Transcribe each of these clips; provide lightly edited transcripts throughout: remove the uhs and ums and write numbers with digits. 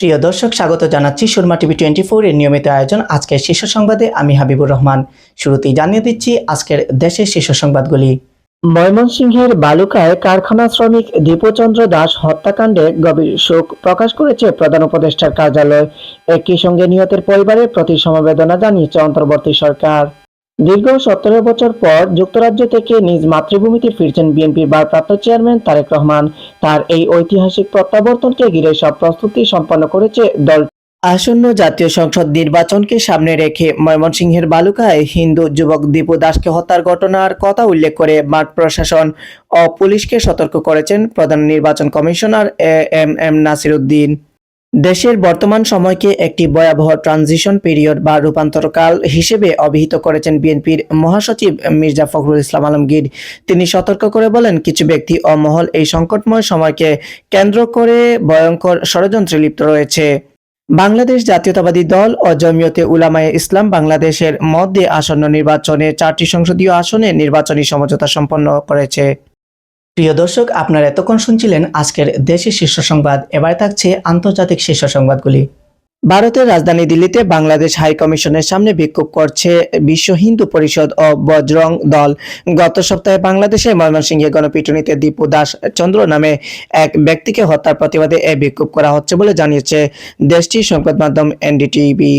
প্রিয় দর্শক, স্বাগত জানাচ্ছি সুরমা টিভি 24 এর নিয়মিত আয়োজন আজকের শীর্ষ সংবাদে। আমি হাবিবুর রহমান। শুরুতেই জানিয়ে দিচ্ছি আজকের দেশের শীর্ষ সংবাদগুলি। ময়মনসিংহের বালুকায় কারখানা শ্রমিক দীপচন্দ্র দাস হত্যাকাণ্ডে গভীর শোক প্রকাশ করেছে প্রধান উপদেষ্টার কার্যালয়। একই সঙ্গে নিহতের পরিবারের প্রতি সমবেদনা জানিয়েছে অন্তর্বর্তী সরকার। দীর্ঘ 17 বছর পর যুক্তরাজ্য থেকে নিজ মাতৃভূমিতে ফিরছেন বিএনপির ভারপ্রাপ্ত চেয়ারম্যান তারেক রহমান। তার এই ঐতিহাসিক প্রত্যাবর্তনকে ঘিরে সব প্রস্তুতি সম্পন্ন করেছে দল। আসন্ন জাতীয় সংসদ নির্বাচনকে সামনে রেখে ময়মনসিংহের বালুকায় হিন্দু যুবক দীপু দাসকে হত্যার ঘটনার কথা উল্লেখ করে মাঠ প্রশাসন ও পুলিশকে সতর্ক করেছেন প্রধান নির্বাচন কমিশনার এম নাসির উদ্দিন। দেশের বর্তমান সময়কে একটি ভয়াবহ ট্রানজিশন পিরিয়ড বা রূপান্তরকাল হিসেবে অভিহিত করেছেন বিএনপির মহাসচিব মির্জা ফখরুল ইসলাম আলমগীর। তিনি সতর্ক করে বলেন, কিছু ব্যক্তি ও মহল এই সংকটময় সময়কে কেন্দ্র করে ভয়ঙ্কর ষড়যন্ত্রে লিপ্ত রয়েছে। বাংলাদেশ জাতীয়তাবাদী দল ও জমিয়তে উলামায়ে ইসলাম বাংলাদেশের মধ্যে আসন্ন নির্বাচনে 4টি সংসদীয় আসনে নির্বাচনী সমঝোতা সম্পন্ন করেছে। প্রিয় দর্শক, আপনারা এতক্ষণ শুনছিলেন আজকের দেশের শীর্ষ সংবাদ। এবার থাকছে আন্তর্জাতিক শীর্ষ সংবাদগুলি। ভারতের রাজধানী দিল্লিতে বাংলাদেশ হাই কমিশনের সামনে বিক্ষোভ করছে বিশ্ব হিন্দু পরিষদ ও বজরং দল। গত সপ্তাহে বাংলাদেশের ময়মনসিংহে গণপিটুনিতে দীপু দাস চন্দ্র নামে এক ব্যক্তিকে হত্যার প্রতিবাদে এই বিক্ষোভ করা হচ্ছে বলে জানিয়েছে দেশটির সংবাদ মাধ্যম এনডিটিভি।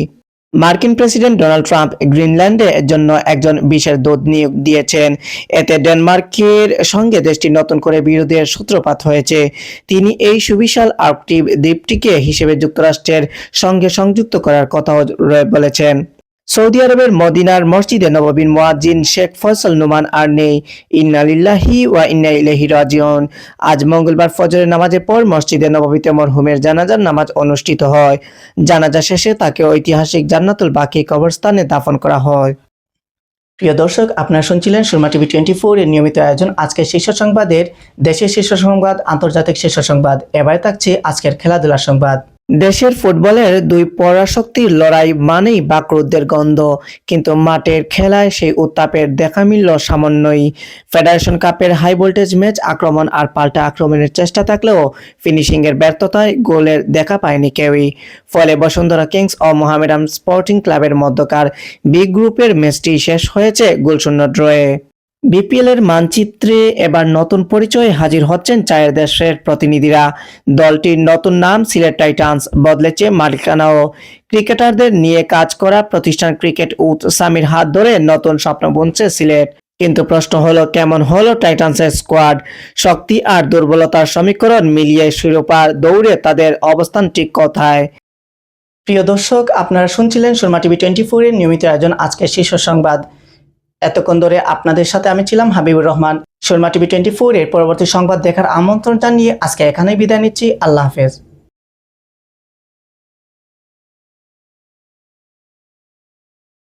মার্কিন প্রেসিডেন্ট ডোনাল্ড ট্রাম্প গ্রিনল্যান্ডের জন্য একজন বিশেষ দূত নিয়োগ দিয়েছেন। এতে ডেনমার্কের সঙ্গে দেশটির নতুন করে বিরোধের সূত্রপাত হয়েছে। তিনি এই সুবিশাল আর্কটিক দ্বীপটিকে হিসেবে যুক্তরাষ্ট্রের সঙ্গে সংযুক্ত করার কথাও বলেছেন। সৌদি আরবের মদিনার মসজিদে নববীর মুয়াজ্জিন শেখ ফয়সাল নোমান আর নেই। ইন্না লিল্লাহি ওয়া ইন্না ইলাইহি রাজিউন। আজ মঙ্গলবার ফজরের নামাজের পর মসজিদে নববীতে মরহুমের জানাজার নামাজ অনুষ্ঠিত হয়। জানাজা শেষে তাকে ঐতিহাসিক জান্নাতুল বাকি কবরস্থানে দাফন করা হয়। প্রিয় দর্শক, আপনারা শুনছিলেন সুরমা টিভি 24 এর নিয়মিত আয়োজন আজকের শীর্ষ সংবাদের দেশের শীর্ষ সংবাদ, আন্তর্জাতিক শীর্ষ সংবাদ। এবার থাকছে আজকের খেলাধুলার সংবাদ। দেশের ফুটবলের দুই পরাশক্তির লড়াই মানেই বাকরুদ্ধের গন্ধ, কিন্তু মাঠের খেলায় সেই উত্তাপের দেখা মিলল সামান্যই। ফেডারেশন কাপের হাই ভোল্টেজ ম্যাচ আক্রমণ আর পাল্টা আক্রমণের চেষ্টা থাকলেও ফিনিশিংয়ের ব্যর্থতায় গোলের দেখা পায়নি কেউই। ফলে বসুন্ধরা কিংস ও মোহামেডান স্পোর্টিং ক্লাবের মধ্যকার বি গ্রুপের ম্যাচটি শেষ হয়েছে গোলশূন্য ড্রয়ে। বিপিএল এর মানচিত্রে এবার নতুন পরিচয়ে হাজির হচ্ছেন 4 দেশের প্রতিনিধিরা। দলটির নতুন নাম সিলেট টাইটান্স। বদলেছে মালিকানা ও ক্রিকেটারদের নিয়ে কাজ করা প্রতিষ্ঠান ক্রিকেট উদ সামির হাত ধরে নতুন স্বপ্ন বুনছে সিলেট। কিন্তু প্রশ্ন হলো, কেমন হলো টাইটান্সের স্কোয়াড? শক্তি আর দুর্বলতার সমীকরণ মিলিয়ে শিরোপার দৌড়ে তাদের অবস্থান ঠিক কোথায়? প্রিয় দর্শক, আপনারা শুনছিলেন সুরমা টিভি 24 এর নিয়মিত আয়োজন আজকের শীর্ষ সংবাদ। এতক্ষণ ধরে আপনাদের সাথে আমি ছিলাম হাবিবুর রহমান। সুরমা টিভি 24 এর পরবর্তী সংবাদ দেখার আমন্ত্রণ জানিয়ে আজকে এখানেই বিদায় নিচ্ছি। আল্লাহ হাফেজ।